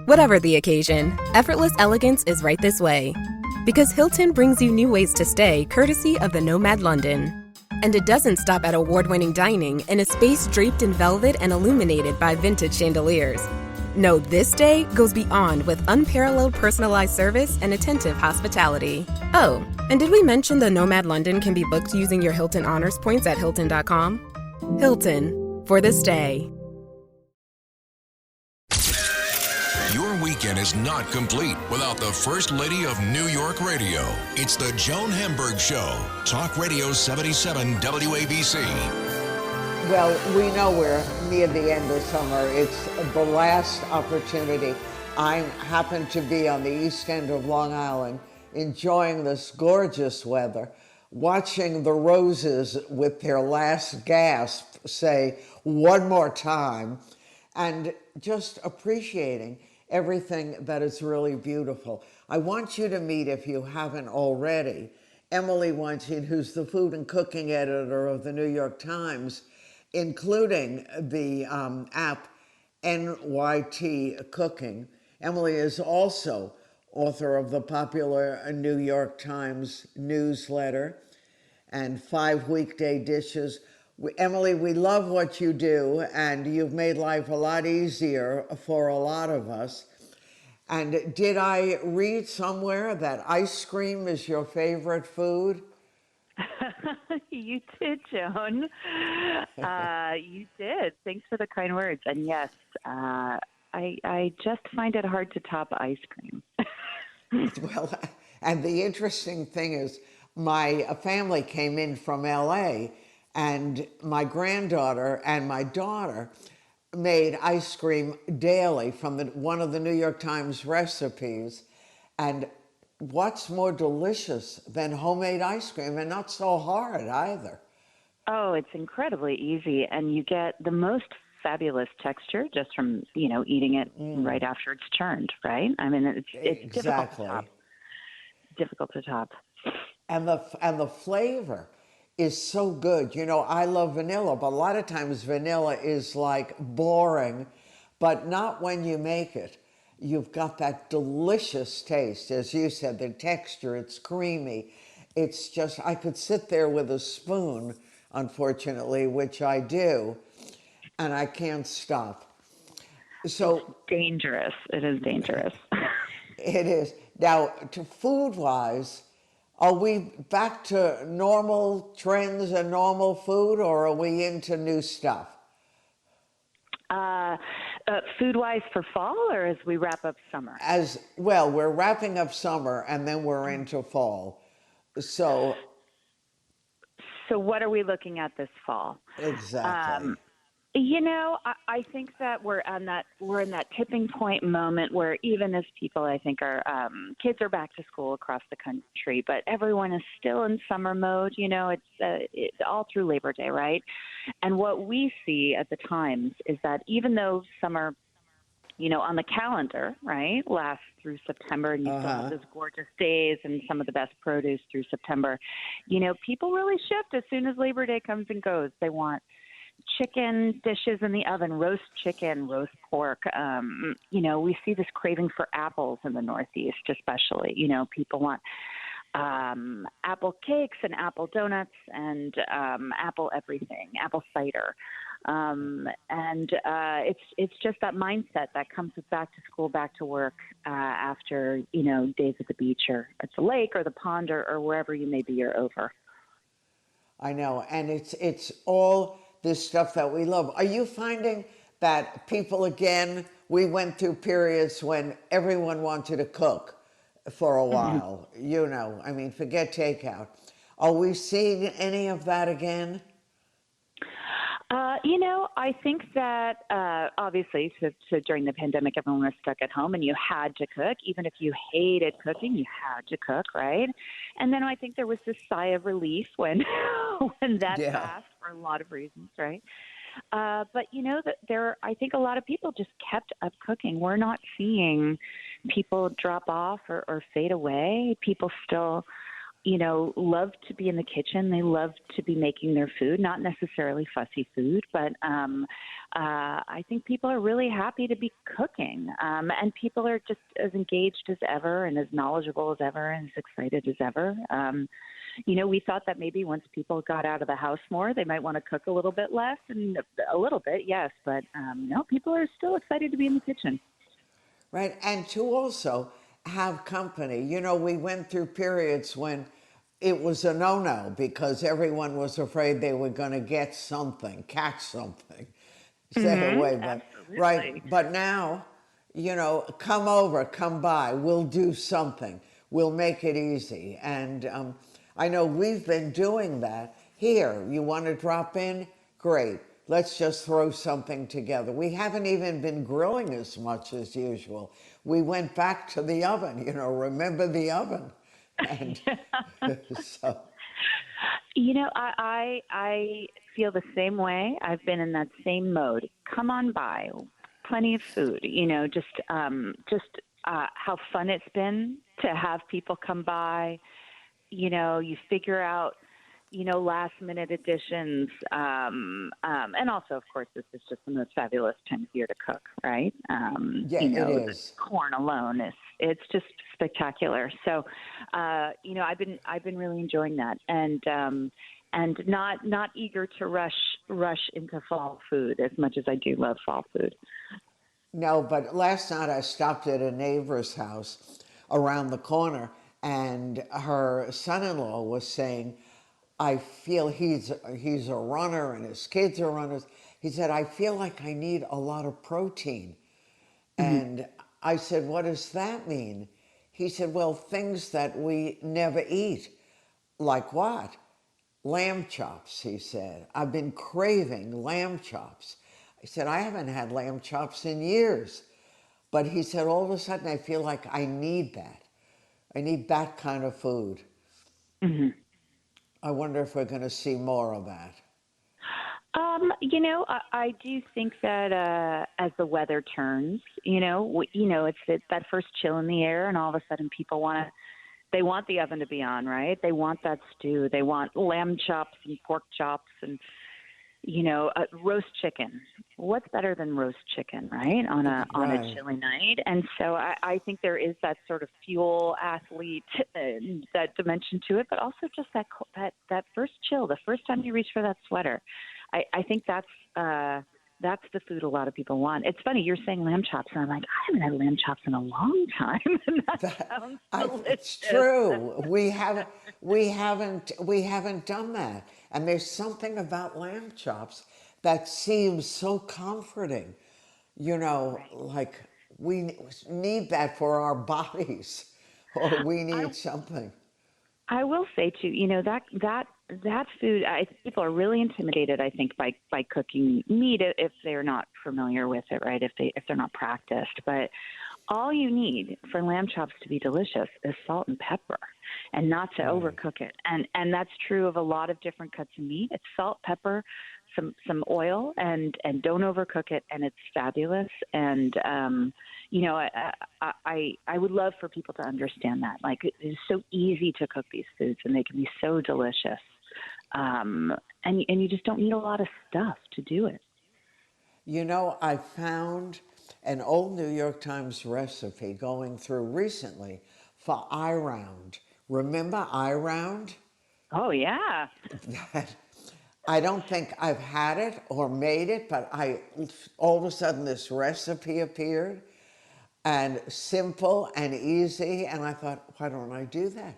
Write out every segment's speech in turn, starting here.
Whatever the occasion, effortless elegance is right this way. Because Hilton brings you new ways to stay courtesy of the Nomad London. And it doesn't stop at award-winning dining in a space draped in velvet and illuminated by vintage chandeliers. No, this day goes beyond with unparalleled personalized service and attentive hospitality. Oh, and did we mention the Nomad London can be booked using your Hilton Honors points at Hilton.com? Hilton, for the stay. Your weekend is not complete without the First Lady of New York Radio. It's the Joan Hamburg Show. Talk Radio 77 WABC. Well, we know we're near the end of summer. It's the last opportunity. I happen to be on the east end of Long Island, enjoying this gorgeous weather, watching the roses with their last gasp say, one more time, and just appreciating everything that is really beautiful. I want you to meet, if you haven't already, Emily Weinstein, who's the food and cooking editor of the New York Times, including the app NYT Cooking. Emily is also author of the popular New York Times newsletter and 5 weekday dishes. Emily, we love what you do, and you've made life a lot easier for a lot of us. And did I read somewhere that ice cream is your favorite food? You did, Joan. You did. Thanks for the kind words. And yes, I just find it hard to top ice cream. Well, and the interesting thing is my family came in from LA, and my granddaughter and my daughter made ice cream daily from one of the New York Times recipes. And what's more delicious than homemade ice cream, and not so hard either? Oh, it's incredibly easy, and you get the most fabulous texture just from, eating it right after it's churned, right? I mean, it's exactly difficult to top. And the flavor is so good. I love vanilla, but a lot of times vanilla is like boring, but not when you make it. You've got that delicious taste, as you said, the texture, it's creamy. It's just, I could sit there with a spoon, unfortunately, which I do, and I can't stop. So it's dangerous. It is dangerous. It is. Now, to food-wise, are we back to normal trends and normal food, or are we into new stuff? Food-wise for fall, or as we wrap up summer? As well, we're wrapping up summer, and then we're into fall. So what are we looking at this fall? Exactly. I think that we're in that tipping point moment where even as people, I think, are kids are back to school across the country, but everyone is still in summer mode. It's all through Labor Day, right? And what we see at the Times is that even though summer, on the calendar, right, lasts through September, and you still have those gorgeous days and some of the best produce through September, people really shift as soon as Labor Day comes and goes. They want chicken dishes in the oven, roast chicken, roast pork. We see this craving for apples in the Northeast, especially. People want apple cakes and apple donuts and apple everything, apple cider. It's just that mindset that comes with back to school, back to work after, days at the beach or at the lake or the pond or wherever you may be you're over. I know. And it's all this stuff that we love. Are you finding that people, again, we went through periods when everyone wanted to cook for a while, forget takeout. Are we seeing any of that again? I think that obviously, so during the pandemic, everyone was stuck at home and you had to cook. Even if you hated cooking, you had to cook, right? And then I think there was this sigh of relief when that passed for a lot of reasons, right? But that I think a lot of people just kept up cooking. We're not seeing people drop off or fade away. People still love to be in the kitchen. They love to be making their food, not necessarily fussy food, but I think people are really happy to be cooking. And people are just as engaged as ever and as knowledgeable as ever and as excited as ever. We thought that maybe once people got out of the house more, they might want to cook a little bit less, and a little bit, yes. But no, people are still excited to be in the kitchen. Right, and to also have company. We went through periods when it was a no-no because everyone was afraid they were going to get something, catch something, stay away. But Absolutely. right, but now, come over, come by. We'll do something. We'll make it easy. And I know we've been doing that here. You want to drop in? Great. Let's just throw something together. We haven't even been grilling as much as usual. We went back to the oven, remember the oven? And so. I feel the same way. I've been in that same mode. Come on by. Plenty of food, just how fun it's been to have people come by. You figure out last minute additions. And also, of course, this is just the most fabulous time of year to cook, right? Yeah, it is. The corn alone it's just spectacular. So, I've been really enjoying that, and not eager to rush into fall food as much as I do love fall food. No, but last night I stopped at a neighbor's house around the corner, and her son-in-law was saying, I feel he's a runner and his kids are runners. He said, I feel like I need a lot of protein. And I said, what does that mean? He said, well, things that we never eat. Like what? Lamb chops, he said. I've been craving lamb chops. I said, I haven't had lamb chops in years. But he said, all of a sudden I feel like I need that. I need that kind of food. I wonder if we're going to see more of that. I do think that as the weather turns, it's that first chill in the air, and all of a sudden people want the oven to be on, right? They want that stew. They want lamb chops and pork chops and roast chicken. What's better than roast chicken, right? On a chilly night. And so I think there is that sort of fuel athlete that dimension to it, but also just that first chill, the first time you reach for that sweater. I think that's the food a lot of people want. It's funny, you're saying lamb chops, and I'm like, I haven't had lamb chops in a long time. And that sounds delicious. It's true. We haven't done that. And there's something about lamb chops that seems so comforting. Like we need that for our bodies, or we need something. I will say too, that food. People are really intimidated, I think, by cooking meat if they're not familiar with it, right? If they're not practiced. But all you need for lamb chops to be delicious is salt and pepper, and not to overcook it. And that's true of a lot of different cuts of meat. It's salt, pepper, some oil, and don't overcook it, and it's fabulous. And I would love for people to understand that. Like, it is so easy to cook these foods, and they can be so delicious. And you just don't need a lot of stuff to do it. I found an old New York Times recipe going through recently for I-round. Remember I-round? Oh, yeah. I don't think I've had it or made it, but all of a sudden this recipe appeared, and simple and easy, and I thought, why don't I do that?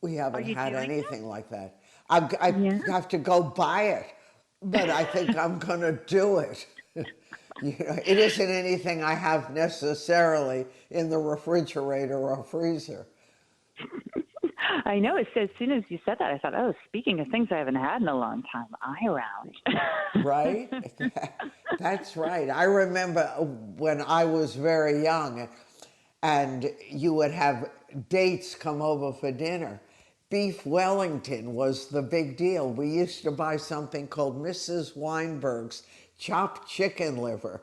We haven't had anything like that. I have to go buy it, but I think I'm going to do it. It isn't anything I have necessarily in the refrigerator or freezer. I know. As soon as you said that, I thought, oh, speaking of things I haven't had in a long time, I-round. Right? That's right. I remember when I was very young and you would have dates come over for dinner. Beef Wellington was the big deal. We used to buy something called Mrs. Weinberg's chopped chicken liver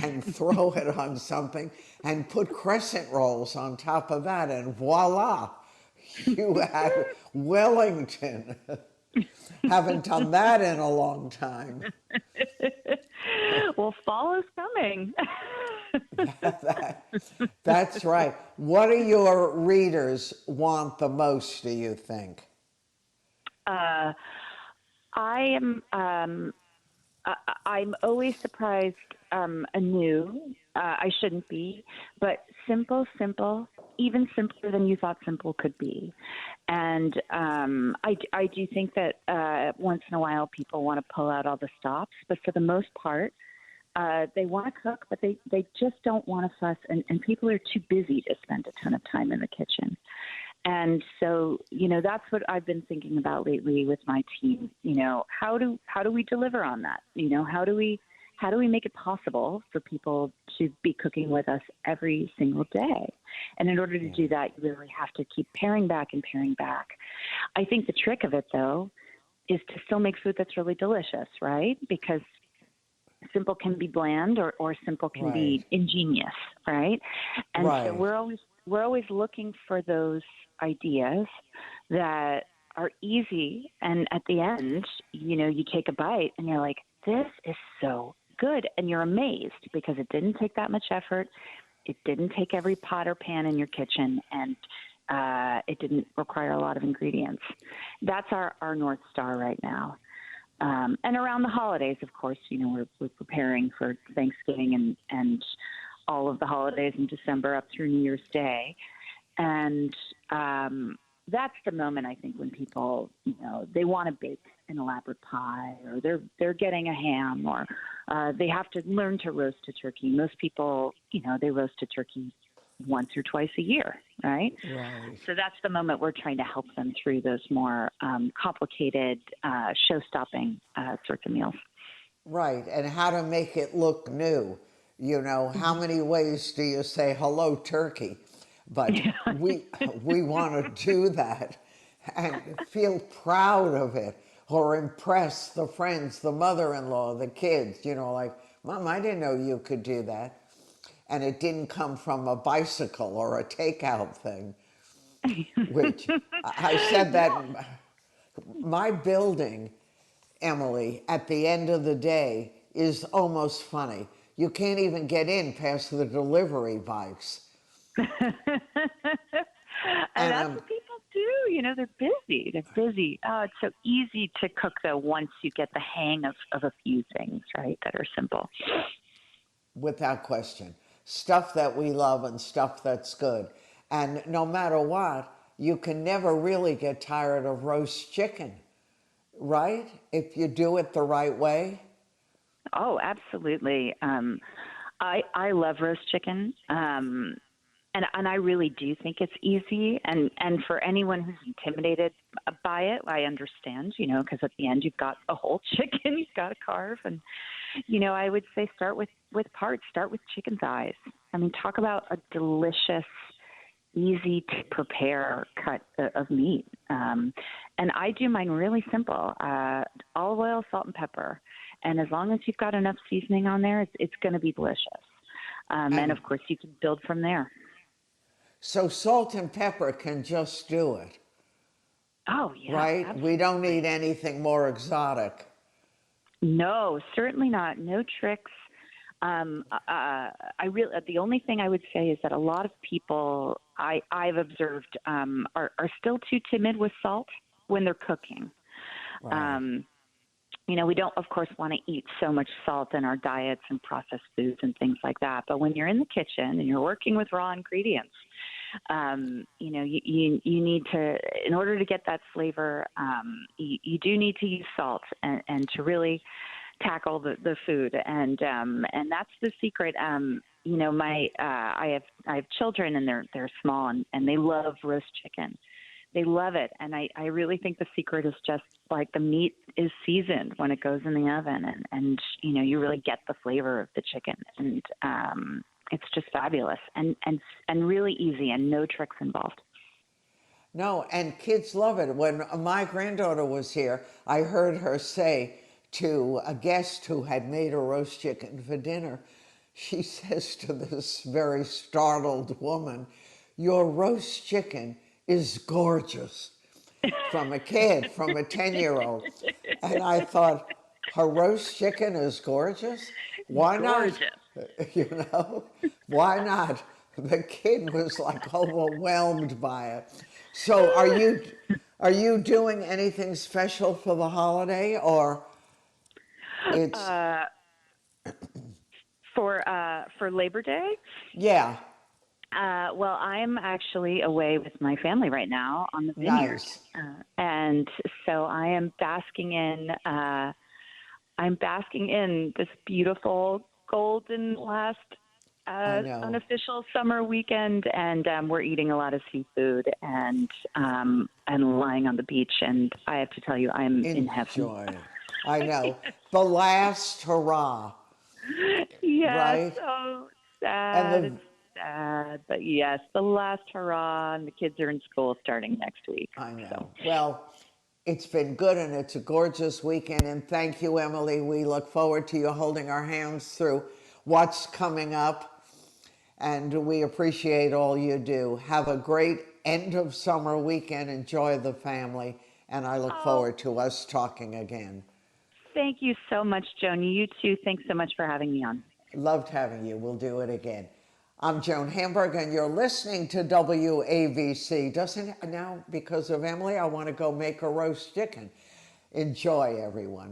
and throw it on something and put crescent rolls on top of that, and voila, You had Wellington. Haven't done that in a long time. Well, fall is coming. That's right. What do your readers want the most, do you think? I am. I'm always surprised anew. I shouldn't be, but simple, even simpler than you thought simple could be. And I do think that once in a while people want to pull out all the stops, but for the most part, they want to cook, but they just don't want to fuss, and people are too busy to spend a ton of time in the kitchen. And so, that's what I've been thinking about lately with my team. How do we deliver on that? How do we make it possible for people to be cooking with us every single day? And in order to do that, you really have to keep paring back and paring back. I think the trick of it, though, is to still make food that's really delicious, right? Because simple can be bland, or simple can be ingenious, right? And so we're always looking for those ideas that are easy, and at the end, you take a bite and you're like, this is so good, and you're amazed because it didn't take that much effort. It didn't take every pot or pan in your kitchen, and it didn't require a lot of ingredients. That's our North Star right now. And around the holidays, of course, we're preparing for Thanksgiving and all of the holidays in December up through New Year's Day. And that's the moment, I think, when people, they want to bake an elaborate pie, or they're getting a ham, or they have to learn to roast a turkey. Most people, they roast a turkey once or twice a year, right? So that's the moment we're trying to help them through those more complicated, show-stopping sorts of meals. Right, and how to make it look new. How many ways do you say hello, turkey? But we want to do that and feel proud of it, or impress the friends, the mother-in-law, the kids, like, Mom, I didn't know you could do that. And it didn't come from a bicycle or a takeout thing, which I said that my building, Emily, at the end of the day is almost funny. You can't even get in past the delivery bikes. And that's what people do. They're busy. They're busy. Oh, it's so easy to cook, though, once you get the hang of a few things, right, that are simple. Without question. Stuff that we love and stuff that's good. And no matter what, you can never really get tired of roast chicken, right? If you do it the right way. Oh, absolutely. I love roast chicken. And I really do think it's easy. And for anyone who's intimidated by it, I understand, because at the end you've got a whole chicken you've got to carve. And, I would say start with parts. Start with chicken thighs. I mean, talk about a delicious, easy to prepare cut of meat. And I do mine really simple. Olive oil, salt, and pepper. And as long as you've got enough seasoning on there, it's going to be delicious. And of course, you can build from there. So salt and pepper can just do it. Oh, yeah. Right? Absolutely. We don't need anything more exotic. No, certainly not. No tricks. The only thing I would say is that a lot of people I've observed are still too timid with salt when they're cooking. Right. We don't, of course, want to eat so much salt in our diets and processed foods and things like that. But when you're in the kitchen and you're working with raw ingredients, you need to, in order to get that flavor, you do need to use salt and to really tackle the food. And that's the secret. I have children, and they're small, and they love roast chicken. They love it. And I really think the secret is just like the meat is seasoned when it goes in the oven, and you really get the flavor of the chicken. And it's just fabulous and really easy, and no tricks involved. No, and kids love it. When my granddaughter was here, I heard her say to a guest who had made a roast chicken for dinner, she says to this very startled woman, "Your roast chicken is gorgeous from a kid, from a 10-year-old. And I thought, her roast chicken is gorgeous? Why not? Gorgeous. You know, why not? The kid was like overwhelmed by it. So are you doing anything special for the holiday, or it's For Labor Day? yeah, Well, I'm actually away with my family right now on the vineyard, nice. and so I am basking in. I'm basking in this beautiful golden last I know. unofficial summer weekend, and we're eating a lot of seafood and lying on the beach. And I have to tell you, I'm in heaven. Enjoy it. I know. The last hurrah, Yes, right? so And sad. the It's sad, but yes, the last hurrah, and the kids are in school starting next week. I know. So Well, it's been good and it's a gorgeous weekend. And thank you, Emily. We look forward to you holding our hands through what's coming up. And we appreciate all you do. Have a great end of summer weekend. Enjoy the family. And I look forward to us talking again. thank you so much, Joni. You too. Thanks so much for having me on. Loved having you. We'll do it again. I'm Joan Hamburg, and you're listening to WABC. Doesn't now, because of Emily, I want to go make a roast chicken. Enjoy, everyone.